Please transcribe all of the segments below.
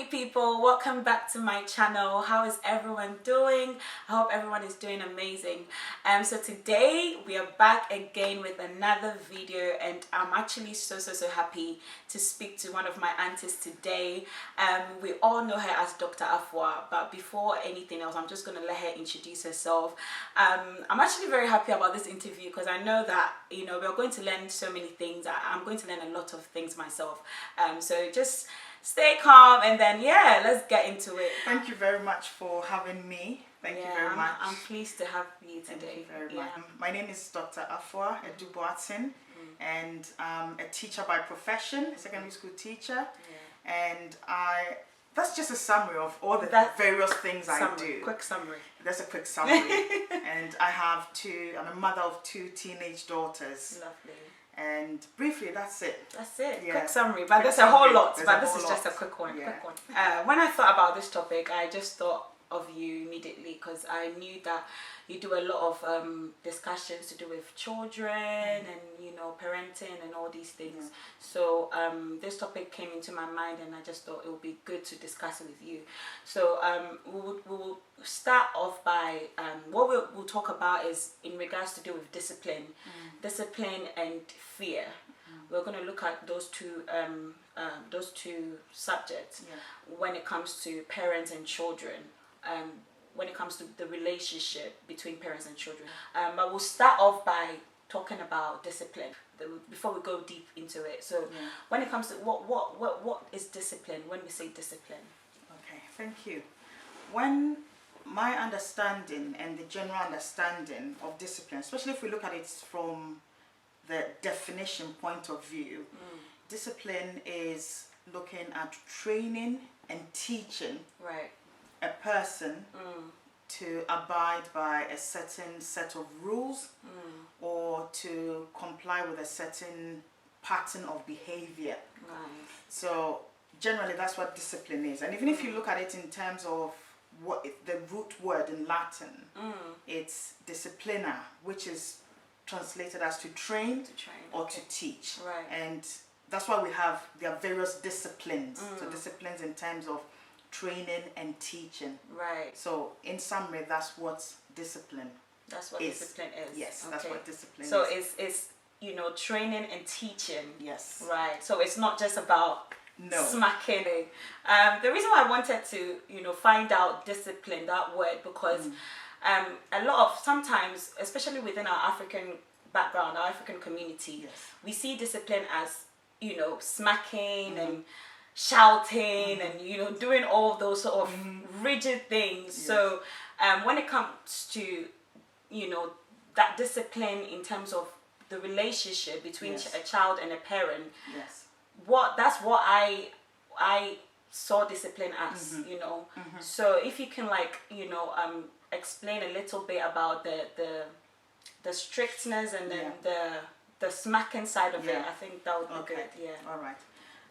people, welcome back to my channel. How is everyone doing? I hope everyone is doing amazing. So today we are back again with another video, and I'm actually so happy to speak to one of my aunties today. We all know her as Dr. Afua, but before anything else, I'm just going to let her introduce herself. I'm actually very happy about this interview because I know that, you know, we're going to learn so many things. I'm going to learn a lot of things myself. So just stay calm, and then yeah, let's get into it. Thank you very much for having me. Thank you very much. I'm pleased to have you today. Thank you very much. My name is Dr. Afua Eduboatin, and I'm a teacher by profession, a secondary school teacher, and that's just a summary of all the various things I do. Quick summary. That's a quick summary. And I'm a mother of 2 teenage daughters. Lovely. And briefly, that's it. That's it. Yeah. Quick summary, but there's a whole lot. But this is just a quick one. Yeah. Quick one. When I thought about this topic, I just thought of you immediately because I knew that you do a lot of discussions to do with children and, you know, parenting and all these things. So this topic came into my mind, and I just thought it would be good to discuss it with you. So we'll start off by what we'll talk about is in regards to do with discipline, discipline and fear. We're going to look at those two subjects when it comes to parents and children. When it comes to the relationship between parents and children. But we'll start off by talking about discipline before we go deep into it. So when it comes to what is discipline when we say discipline? Okay, thank you. When my understanding and the general understanding of discipline, especially if we look at it from the definition point of view, discipline is looking at training and teaching a person to abide by a certain set of rules or to comply with a certain pattern of behavior. So generally that's what discipline is. And even if you look at it in terms of what the root word in Latin, it's disciplina, which is translated as to train or to teach. And that's why there are various disciplines. So disciplines in terms of training and teaching. So in summary, that's what discipline is. That's what discipline is. Yes, that's what discipline is. So it's you know, training and teaching. Yes. Right. So it's not just about smacking. The reason why I wanted to, you know, find out discipline, that word, because a lot of sometimes, especially within our African background, our African community, we see discipline as, you know, smacking and shouting and, you know, doing all those sort of rigid things. So when it comes to, you know, that discipline in terms of the relationship between a child and a parent, that's what I saw discipline as, you know. So if you can, like, you know, explain a little bit about the strictness and then the smacking side of it, I think that would be good. All right.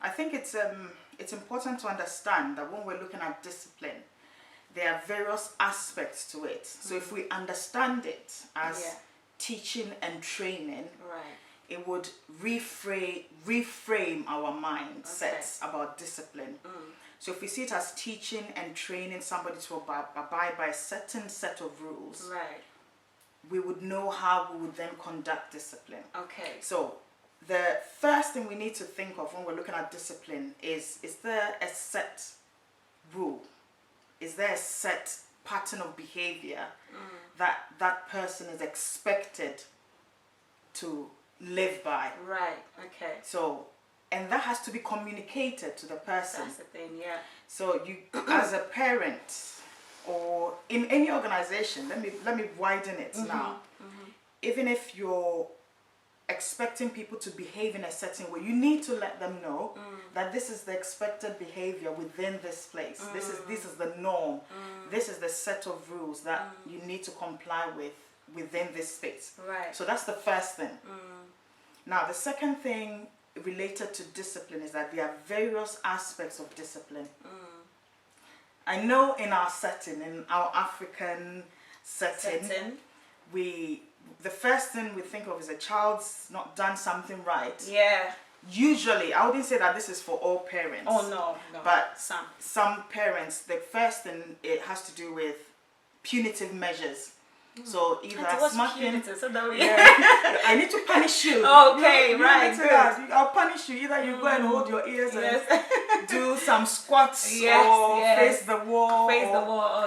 I think it's important to understand that when we're looking at discipline, there are various aspects to it. So if we understand it as teaching and training, it would reframe our mindsets about discipline. So if we see it as teaching and training somebody to abide by a certain set of rules, we would know how we would then conduct discipline. So the first thing we need to think of when we're looking at discipline is there a set rule? Is there a set pattern of behavior that person is expected to live by? So, and that has to be communicated to the person. That's the thing, So you, as a parent or in any organization, let me widen it now. Even if you're expecting people to behave in a certain way, you need to let them know that this is the expected behavior within this place. This is the norm. This is the set of rules that you need to comply with within this space. So that's the first thing. Now the second thing related to discipline is that there are various aspects of discipline. I know in our setting, in our African setting, the first thing we think of is a child's not done something right. usually, I wouldn't say that this is for all parents. Oh no. But some parents, the first thing, it has to do with punitive measures. So either smacking, so that we... I need to punish you. Okay, right, good. I'll punish you. Either you go and hold your ears and do some squats or face the wall.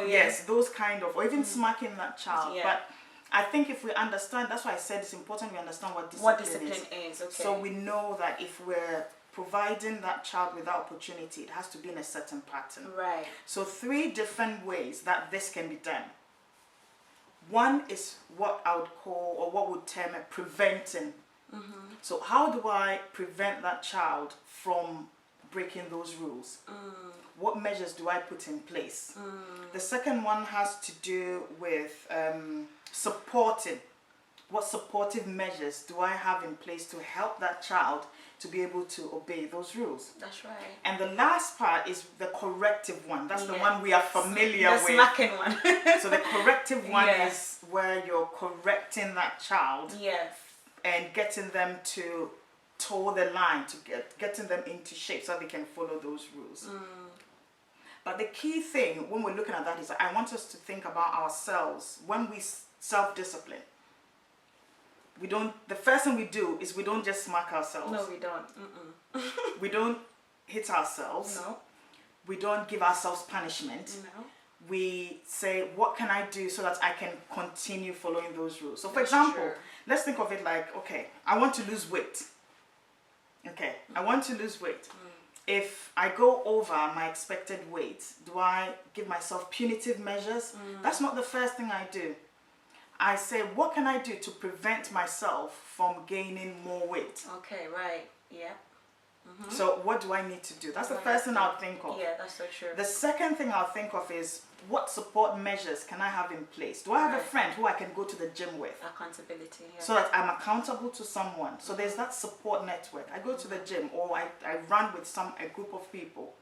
Yes, those kind of, or even smacking that child. Yeah. But I think if we understand, that's why I said it's important we understand what discipline is. Okay. So we know that if we're providing that child with that opportunity, it has to be in a certain pattern. Right. So 3 different ways that this can be done. One is what I would call, or what would term it, preventing. So how do I prevent that child from breaking those rules? What measures do I put in place? The second one has to do with supporting. What supportive measures do I have in place to help that child to be able to obey those rules? That's right. And the last part is the corrective one. That's the one we are familiar with. The smacking one. So the corrective one is where you're correcting that child and getting them to toe the line, to getting them into shape so they can follow those rules. But the key thing when we're looking at that is I want us to think about ourselves when we self-discipline. The first thing we do is we don't just smack ourselves. No, we don't. We don't hit ourselves. No. We don't give ourselves punishment. No. We say, what can I do so that I can continue following those rules? So for example, let's think of it like, okay, I want to lose weight. Okay, I want to lose weight. If I go over my expected weight, do I give myself punitive measures? That's not the first thing I do. I say, what can I do to prevent myself from gaining more weight? Okay, right. Yeah. So what do I need to do? That's the first thing I'll think of. Yeah, that's so true. The second thing I'll think of is, what support measures can I have in place? Do I have a friend who I can go to the gym with? Accountability, so that I'm accountable to someone. So there's that support network. I go to the gym, or I run with a group of people.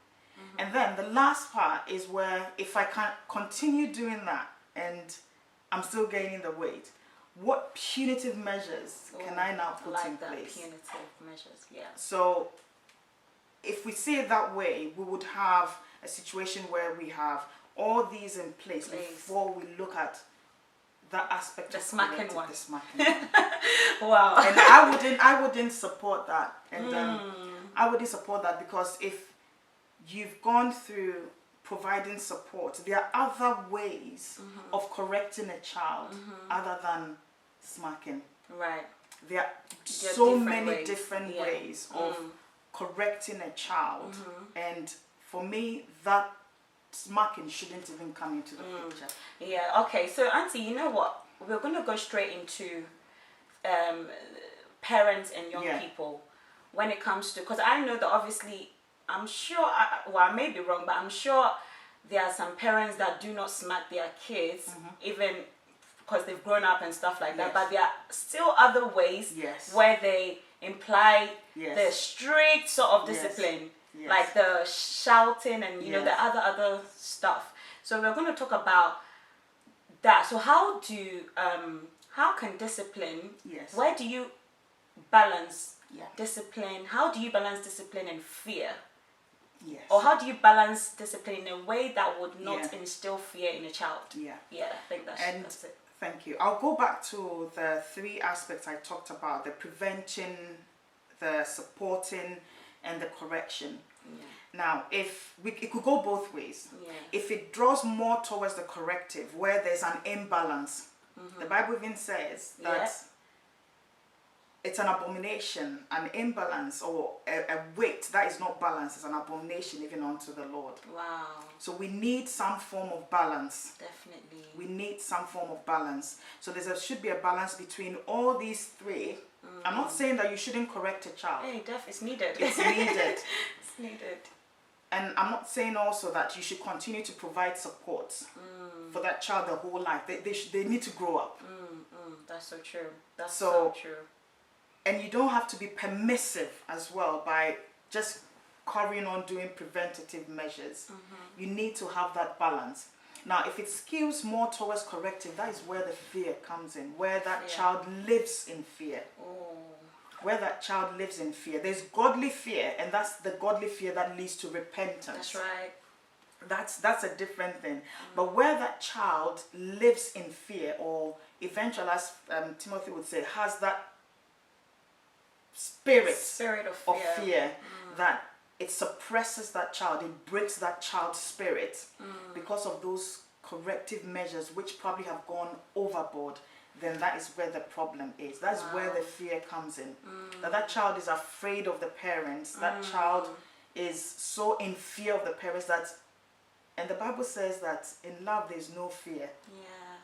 And then the last part is where if I can continue doing that and I'm still gaining the weight, what punitive measures can I now put in place? Punitive measures, yeah. So if we see it that way, we would have a situation where we have all these in place before we look at that aspect the of smacking one. The smacking one. Wow. And I wouldn't support that. And I wouldn't support that, because if you've gone through providing support, there are other ways of correcting a child other than smacking. Right. There are so many different ways of correcting a child, and for me, that smacking shouldn't even come into the picture. Yeah. Okay. So, Auntie, you know what? We're going to go straight into parents and young people when it comes to, because I know that obviously, I'm sure, I may be wrong, but I'm sure there are some parents that do not smack their kids, even because they've grown up and stuff like that. But there are still other ways where they imply the strict sort of discipline, like the shouting and you know the other stuff. So we're going to talk about that. So how can discipline? Where do you balance discipline? How do you balance discipline and fear? Or how do you balance discipline in a way that would not instill fear in a child? I think that's it. Thank you. I'll go back to the 3 aspects I talked about: the prevention, the supporting, and the correction. Now, it could go both ways. If it draws more towards the corrective, where there's an imbalance, the Bible even says that it's an abomination, an imbalance, or a weight that is not balanced is an abomination even unto the Lord. Wow. So we need some form of balance. Definitely. We need some form of balance. So there should be a balance between all these 3. I'm not saying that you shouldn't correct a child. Hey, it's needed. It's needed. It's needed. And I'm not saying also that you should continue to provide support for that child their whole life. They need to grow up. That's so true. That's so true. And you don't have to be permissive as well by just carrying on doing preventative measures. You need to have that balance. Now, if it skews more towards corrective, that is where the fear comes in, where that child lives in fear. where that child lives in fear. There's godly fear, and that's the godly fear that leads to repentance. That's right. That's a different thing. But where that child lives in fear, or eventually, as Timothy would say, has that spirit of fear that it suppresses that child, it breaks that child's spirit because of those corrective measures which probably have gone overboard, then that is where the problem is. That's where the fear comes in. That child is afraid of the parents. That child is so in fear of the parents and the Bible says that in love there's no fear. Yeah.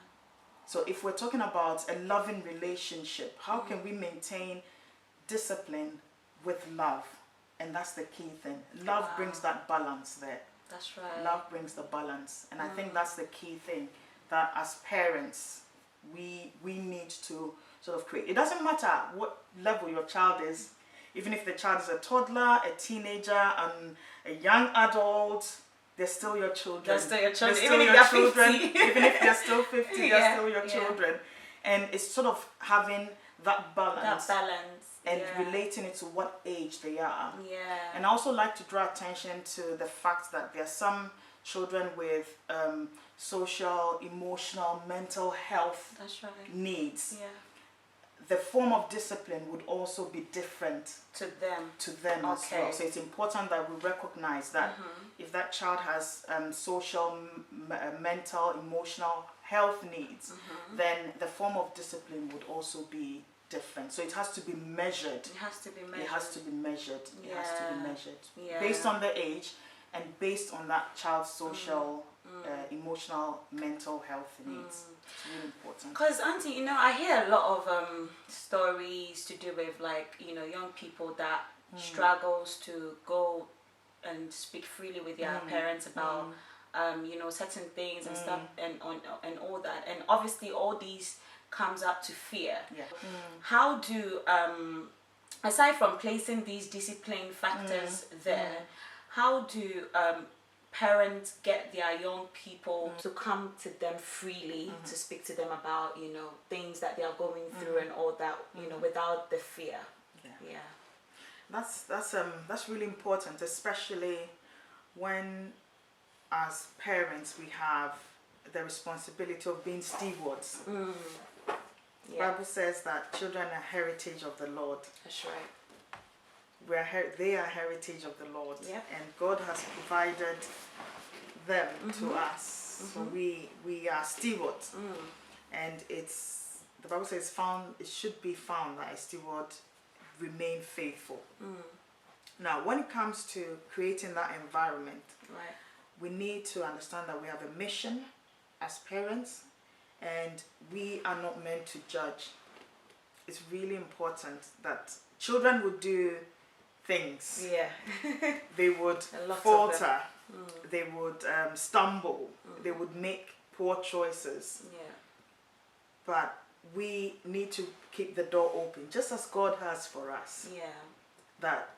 So if we're talking about a loving relationship, how can we maintain discipline with love? And that's the key thing. Love brings that balance there. That's right. Love brings the balance. And I think that's the key thing that as parents we need to sort of create. It doesn't matter what level your child is, even if the child is a toddler, a teenager, and a young adult, they're still your children. They're still your children. Even if they're children, even if they're still 50, they're still your children. And it's sort of having that balance. And relating it to what age they are. Yeah. And I also like to draw attention to the fact that there are some children with social, emotional, mental health needs. Yeah. The form of discipline would also be different to them as well. So it's important that we recognize that if that child has social, mental, emotional health needs, then the form of discipline would also be different. So it has to be measured. It has to be measured. It has to be measured. Yeah. It has to be measured. Yeah. Based on the age and based on that child's social, emotional, mental health needs. It's really important. Because, Auntie, you know, I hear a lot of stories to do with, like, you know, young people that struggles to go and speak freely with their parents about, you know, certain things and stuff and all that. And obviously all these comes up to fear. Yeah. How do, aside from placing these discipline factors there, how do parents get their young people to come to them freely, to speak to them about, you know, things that they are going through and all that, you know, without the fear? Yeah. That's really important, especially when as parents we have the responsibility of being stewards. The Bible says that children are heritage of the Lord. That's right. They are heritage of the Lord. Yep. And God has provided them to us. So we are stewards. And the Bible says it should be found that a steward remain faithful. Now when it comes to creating that environment, we need to understand that we have a mission as parents, and we are not meant to judge. It's really important that children would do things. Yeah. They would falter. They would stumble. They would make poor choices. Yeah. But we need to keep the door open, just as God has for us. Yeah. That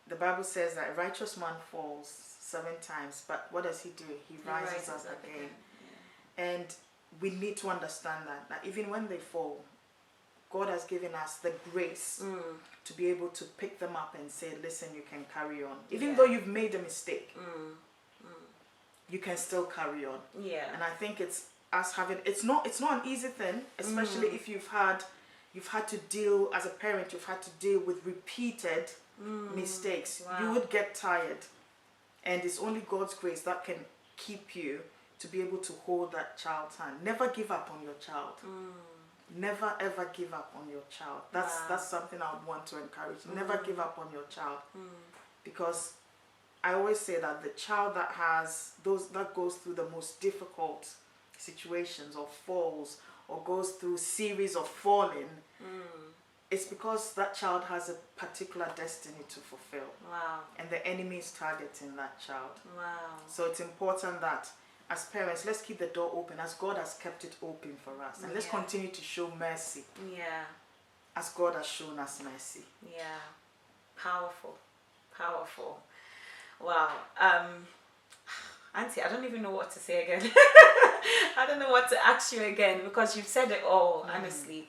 the Bible says that a righteous man falls 7 times, but what does he do? He rises up again. Yeah. And we need to understand that even when they fall, God has given us the grace to be able to pick them up and say, listen, you can carry on. Even though you've made a mistake, you can still carry on. Yeah. And I think it's us having, it's not an easy thing, especially if you've had to deal, as a parent, you've had to deal with repeated mistakes. Wow. You would get tired. And it's only God's grace that can keep you to be able to hold that child's hand. Never give up on your child. Never ever give up on your child. That's something I would want to encourage. Never give up on your child. Because I always say that the child that goes through the most difficult situations or falls or goes through series of falling, it's because that child has a particular destiny to fulfill. Wow. And the enemy is targeting that child. Wow. So it's important that as parents, let's keep the door open as God has kept it open for us. And let's continue to show mercy. Yeah. As God has shown us mercy. Yeah. Powerful. Powerful. Wow. Auntie, I don't even know what to say again. I don't know what to ask you again, because you've said it all, honestly.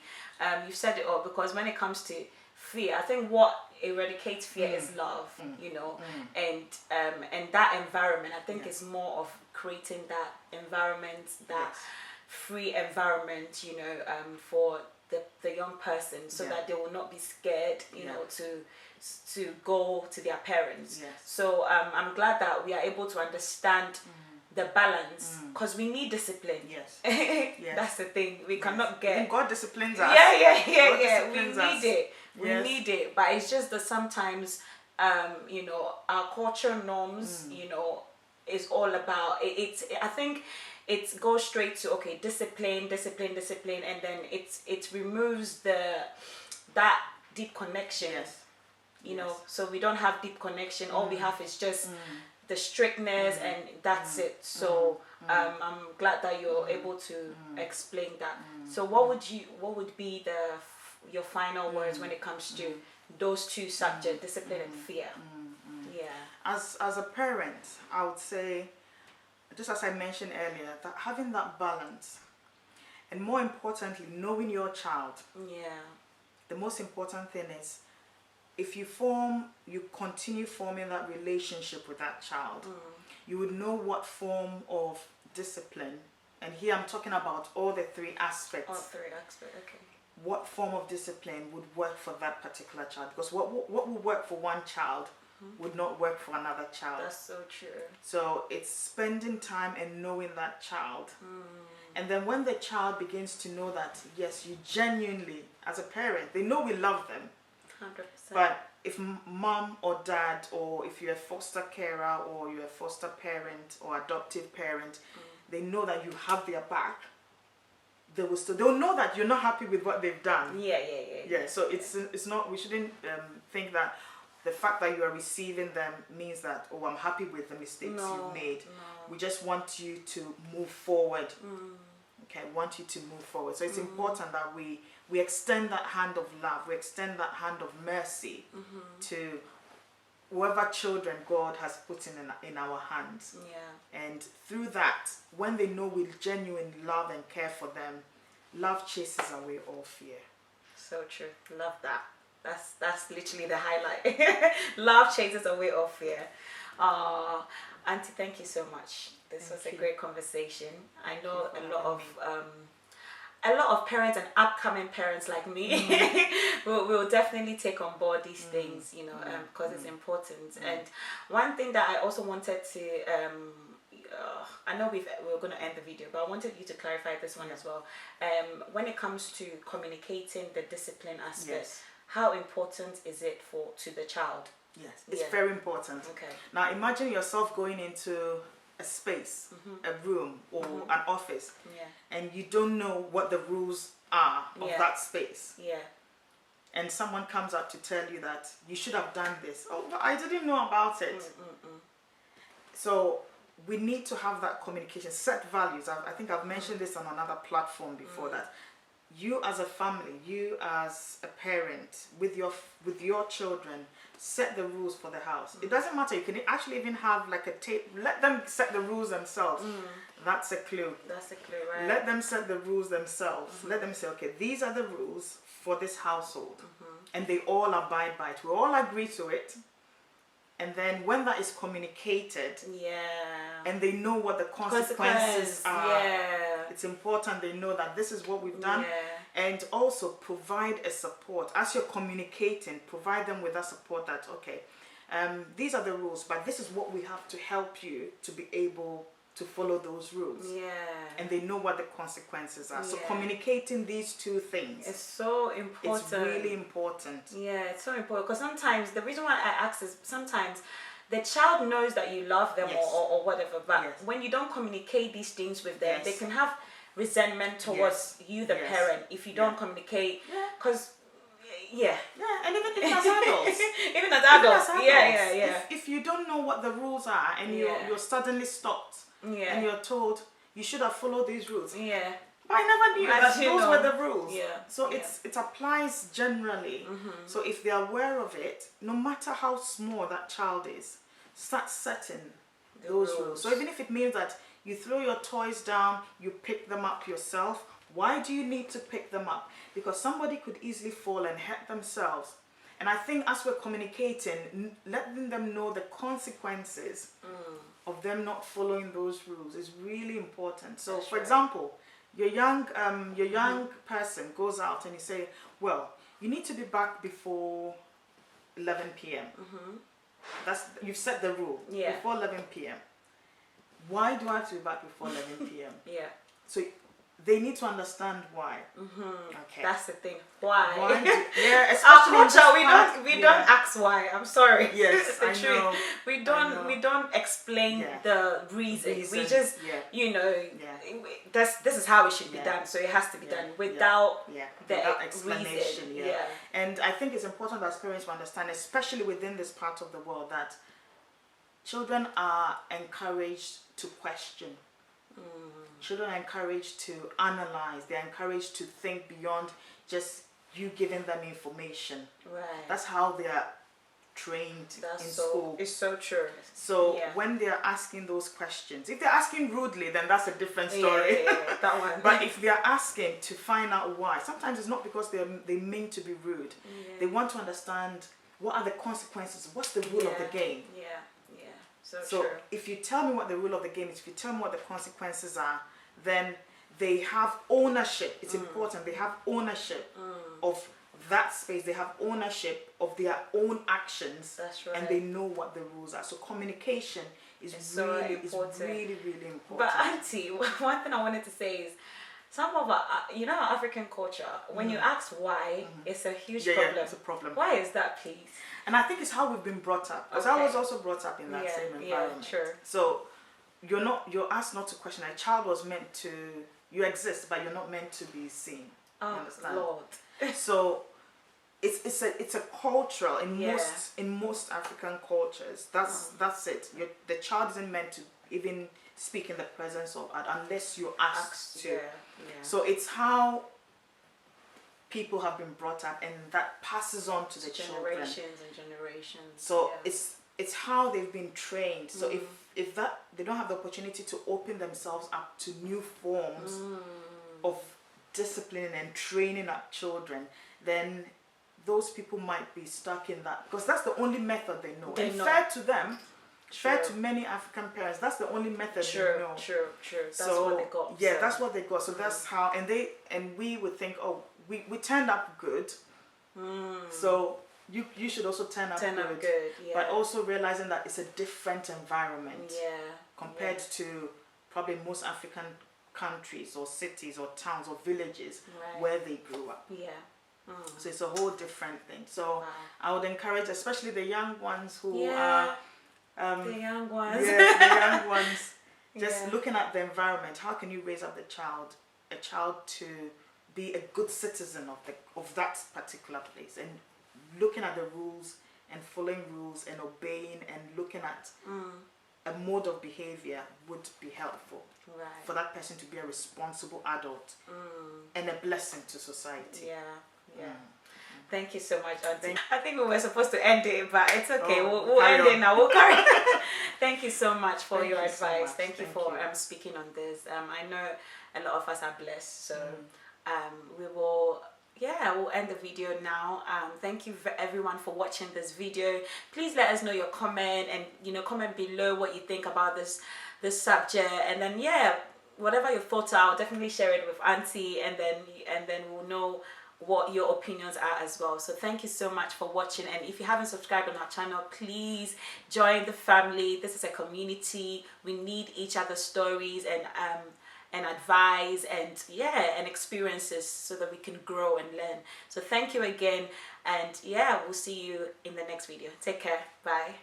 You've said it all, because when it comes to fear. I think what eradicates fear is love, you know, and that environment. I think is more of creating that environment, that free environment, you know, for the young person, so that they will not be scared, you know, to go to their parents. So I'm glad that we are able to understand the balance, because we need discipline. That's the thing. We cannot get. Even God disciplines us. We need it. We need it. But it's just that sometimes, you know, our cultural norms, you know, is all about it. I think it goes straight to discipline, and then it removes that deep connection. You know, so we don't have deep connection. All we have is just the strictness, and that's it. So I'm glad that you're able to explain that. So what would be your final words when it comes to those two subjects, discipline and fear? As a parent, I would say, just as I mentioned earlier, that having that balance, and more importantly, knowing your child. The most important thing is, if you continue forming that relationship with that child, you would know what form of discipline, and here I'm talking about all the three aspects. What form of discipline would work for that particular child? Because what would work for one child would not work for another child. That's so true. So it's spending time and knowing that child. And then when the child begins to know that, yes, you genuinely, as a parent, they know we love them. 100%. But if mom or dad, or if you're a foster carer, or you're a foster parent or adoptive parent, they know that you have their back, they'll know that you're not happy with what they've done. So it's not, we shouldn't think that the fact that you are receiving them means that, oh, I'm happy with the mistakes you've made. We just want you to move forward. Want you to move forward. So it's important that we extend that hand of love, we extend that hand of mercy to whoever children God has put in our hands. And through that, when they know we genuinely love and care for them, love chases away all fear. So true. Love that. That's literally the highlight. Love chases away all fear. Auntie, thank you so much. This was a great conversation. I know a lot of parents and upcoming parents like me will definitely take on board these things, you know, because it's important. And one thing that I also wanted to, I know we're going to end the video, but I wanted you to clarify this one as well. When it comes to communicating the discipline aspect, how important is it to the child? It's very important. Now imagine yourself going into a space, a room, or an office, and you don't know what the rules are of that space. And someone comes up to tell you that you should have done this. Oh, but I didn't know about it. So we need to have that communication, set values. I think I've mentioned this on another platform before, that you as a family, you as a parent, with your children, set the rules for the house. It doesn't matter, you can actually even have like a tape, let them set the rules themselves. That's a clue. Right? Let them set the rules themselves. Let them say, okay, these are the rules for this household, and they all abide by it. We all agree to it. And then when that is communicated, and they know what the consequences are, it's important they know that this is what we've done. And also provide a support. As you're communicating, provide them with that support that, okay, these are the rules, but this is what we have to help you to be able to follow those rules. And they know what the consequences are. So communicating these two things, it's so important. It's really important. It's so important, because sometimes, the reason why I ask is, sometimes the child knows that you love them or whatever, but when you don't communicate these things with them, they can have resentment towards you, the parent, if you don't communicate. Because and even as adults, even as adults, if you don't know what the rules are, and you're suddenly stopped, and you're told you should have followed these rules, but I never knew that those were the rules. So it applies generally. So if they're aware of it, no matter how small that child is, start setting those rules. So even if it means that you throw your toys down, you pick them up yourself. Why do you need to pick them up? Because somebody could easily fall and hurt themselves. And I think as we're communicating, letting them know the consequences of them not following those rules is really important. So, for example, your young person goes out and you say, well, you need to be back before 11 p.m. You've set the rule, before 11 p.m. Why do I have to be back before 11 p.m.? So they need to understand why. Okay. That's the thing. Why? Especially our culture, we don't ask why. I'm sorry. Yes, the truth. We don't explain the reason. We just this is how it should be done. So it has to be done without without explanation. Reason. And I think it's important that parents understand, especially within this part of the world, that children are encouraged to question. Children are encouraged to analyze. They're encouraged to think beyond just you giving them information. Right. That's how they are trained in school. It's so true. So when they're asking those questions, if they're asking rudely, then that's a different story. That one. But if they're asking to find out why, sometimes it's not because they mean to be rude. They want to understand what are the consequences. What's the rule of the game? So true. If you tell me what the rule of the game is, if you tell me what the consequences are, then they have ownership. It's important. They have ownership of that space. They have ownership of their own actions. That's right. And they know what the rules are. So communication is really important. But Auntie, one thing I wanted to say is, some of our, our African culture, when you ask why, it's a huge problem. Yeah, it's a problem. Why is that, please? And I think it's how we've been brought up. Because I was also brought up in that same environment. Sure. So you're asked not to question. A child was meant to, you exist, but you're not meant to be seen. You understand? Lord. So it's a cultural in most African cultures. That's it. The child isn't meant to even speak in the presence of unless you're asked to. So it's how people have been brought up, and that passes on to the children. Generations and generations. So it's how they've been trained. So if that they don't have the opportunity to open themselves up to new forms of discipline and training up children, then those people might be stuck in that, because that's the only method they know. Fair to them, fair to many African parents, that's the only method they know. True. That's what they got. Yeah, that's what they got. So that's how, and we would think, oh, we turned up good. So you should also turn up good. But also realizing that it's a different environment compared to probably most African countries or cities or towns or villages where they grew up. So it's a whole different thing. So I would encourage, especially the young ones who are the young ones. The young ones, just looking at the environment. How can you raise up a child to be a good citizen of that particular place, and looking at the rules and following rules and obeying and looking at a mode of behavior would be helpful for that person to be a responsible adult and a blessing to society. Thank you so much, Auntie. I think we were supposed to end it, but it's okay. We'll end it now. We'll carry. Thank you so much for your advice. Thank you for speaking on this. I know a lot of us are blessed, so we'll end the video now. Thank you everyone for watching this video. Please let us know your comment, and comment below what you think about this subject, and then whatever your thoughts are, I'll definitely share it with Auntie, and then we'll know what your opinions are as well. So thank you so much for watching, and if you haven't subscribed on our channel, please join the family. This is a community. We need each other's stories and advice and experiences so that we can grow and learn. So thank you again, and we'll see you in the next video. Take care. Bye.